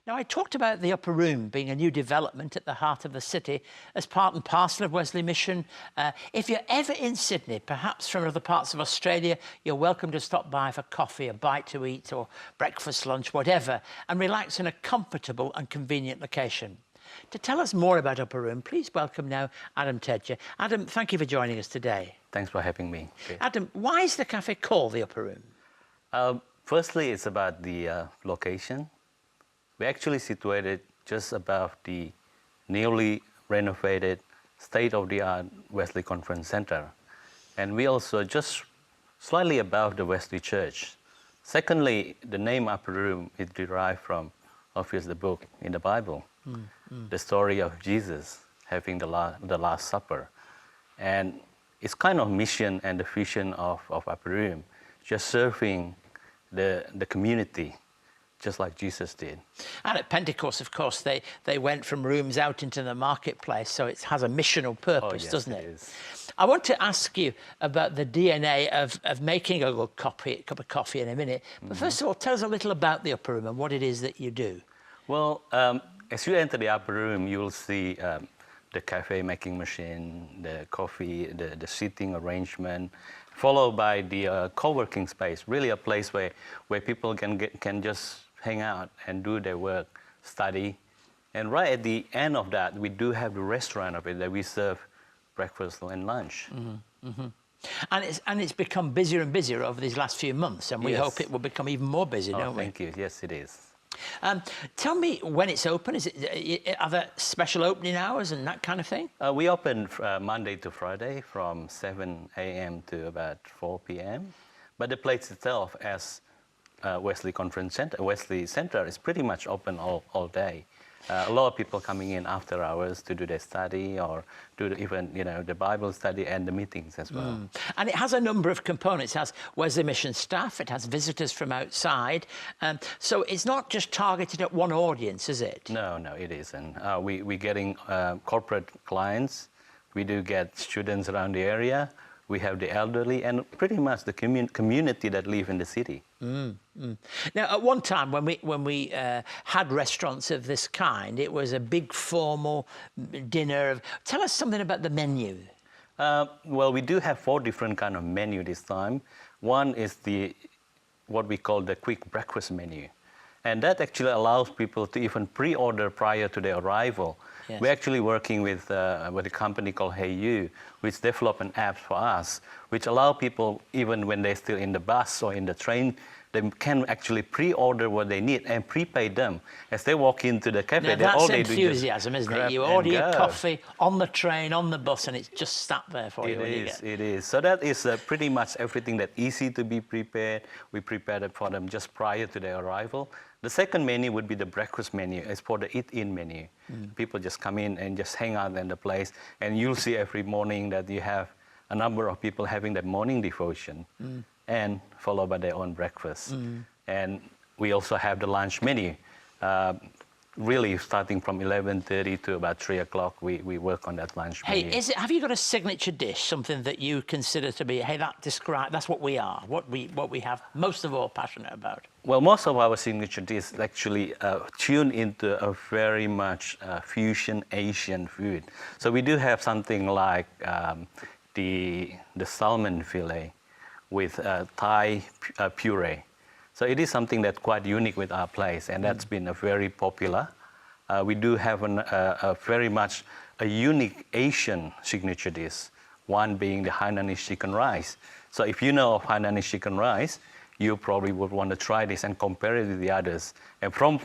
Now, I talked about the Upper Room being a new development at the heart of the city as part and parcel of Wesley Mission. If you're ever in Sydney, perhaps from other parts of Australia, you're welcome to stop by for coffee, a bite to eat or breakfast, lunch, whatever, and relax in a comfortable and convenient location. To tell us more about Upper Room, please welcome now Adam Tedja. Adam, thank you for joining us today. Thanks for having me. Okay. Adam, why is the cafe called the Upper Room? Firstly, it's about the location. We're actually situated just above the newly renovated state-of-the-art Wesley Conference Center. And we also just slightly above the Wesley Church. Secondly, the name Upper Room is derived from, obviously, the book in the Bible, the story of Jesus having the Last Supper. And it's kind of mission and the vision of Upper Room, just serving the community, just like Jesus did. And at Pentecost, of course, they went from rooms out into the marketplace, so it has a missional purpose, doesn't it? It is. I want to ask you about the DNA of making a good cup of coffee in a minute. But first of all, tell us a little about the Upper Room and what it is that you do. Well, as you enter the Upper Room, you will see the cafe making machine, the coffee, the seating arrangement, followed by the co-working space, really a place where people can just hang out and do their work, study. And right at the end of that, we do have the restaurant of it that we serve breakfast and lunch. And it's become busier and busier over these last few months, and we hope it will become even more busy, don't we? Thank you. Yes, it is. Tell me when it's open. Are there special opening hours and that kind of thing? We open Monday to Friday from 7 a.m. to about 4 p.m. But the place itself, as Wesley Conference Center, Wesley Center, is pretty much open all day. A lot of people coming in after hours to do their study or do even the Bible study and the meetings as well. And it has a number of components. It has Wesley Mission staff, it has visitors from outside. So it's not just targeted at one audience, is it? No, it isn't. We're getting corporate clients. We do get students around the area. We have the elderly and pretty much the community that live in the city. Now, at one time when we had restaurants of this kind, it was a big formal dinner. Tell us something about the menu. Well, we do have 4 different kind of menu this time. One is what we call the quick breakfast menu. And that actually allows people to even pre-order prior to their arrival. Yes. We're actually working with a company called Hey You, which developed an app for us, which allow people, even when they're still in the bus or in the train, they can actually pre-order what they need and prepay them. As they walk into the cafe, now, all they do is enthusiasm, isn't it? You order your coffee on the train, on the bus, and it's just sat there for you. It is. So that is pretty much everything that's easy to be prepared. We prepared it for them just prior to their arrival. The second menu would be the breakfast menu. It's for the eat-in menu. People just come in and just hang out in the place. And you'll see every morning that you have a number of people having that morning devotion and followed by their own breakfast. And we also have the lunch menu. Really starting from 11:30 to about 3 o'clock, we work on that lunch menu. Hey, have you got a signature dish, something that you consider to be, hey, that's what we are, what we have most of all passionate about? Well, most of our signature dish is actually tuned into a very much fusion Asian food. So we do have something like the salmon fillet with Thai puree. So it is something that's quite unique with our place, and that's been very popular. We do have a very much a unique Asian signature dish, one being the Hainanese chicken rice. So if you know of Hainanese chicken rice, you probably would want to try this and compare it with the others. And from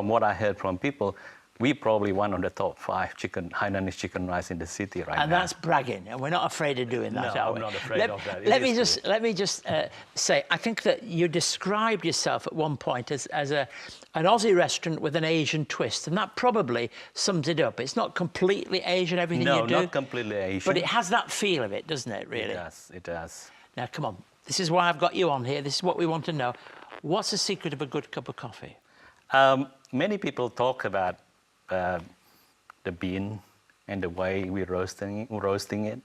what I heard from people, we probably one of the top 5 Hainanese chicken rice in the city right now. And that's bragging, and we're not afraid of doing that, are we? No, I'm not afraid of that. Let me just say, I think that you described yourself at one point as an Aussie restaurant with an Asian twist, and that probably sums it up. It's not completely Asian, everything you do. No, not completely Asian. But it has that feel of it, doesn't it, really? It does. Now, come on. This is why I've got you on here. This is what we want to know. What's the secret of a good cup of coffee? Many people talk about the bean and the way we're roasting it.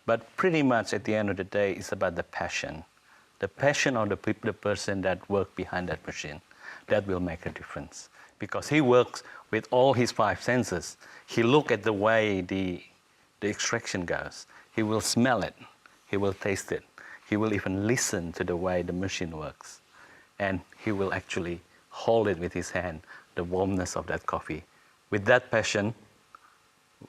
But pretty much at the end of the day, it's about the passion of the person that work behind that machine. That will make a difference. because he works with all his 5 senses. He look at the way the extraction goes. He will smell it. He will taste it. He will even listen to the way the machine works. And he will actually hold it with his hand, the warmness of that coffee. With that passion,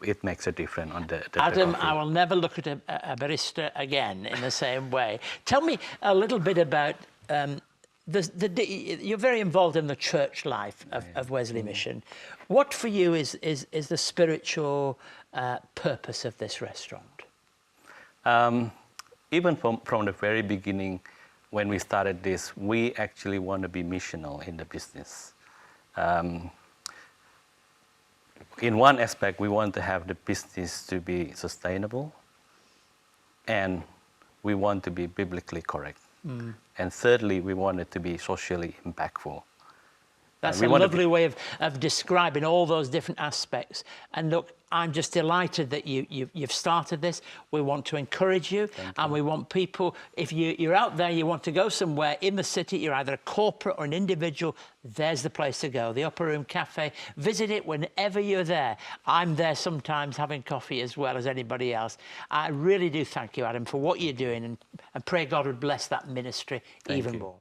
it makes a difference on the Adam, coffee. I will never look at a barista again in the same way. Tell me a little bit about, you're very involved in the church life of Wesley Mission. What for you is the spiritual purpose of this restaurant? Even from the very beginning, when we started this, we actually want to be missional in the business. In one aspect, we want to have the business to be sustainable, and we want to be biblically correct. And thirdly, we want it to be socially impactful. That's a lovely way of describing all those different aspects. And look, I'm just delighted that you've started this. We want to encourage you, and we want people, if you're out there, you want to go somewhere in the city, you're either a corporate or an individual, there's the place to go, the Upper Room Café. Visit it whenever you're there. I'm there sometimes having coffee as well as anybody else. I really do thank you, Adam, for what you're doing, and pray God would bless that ministry even more.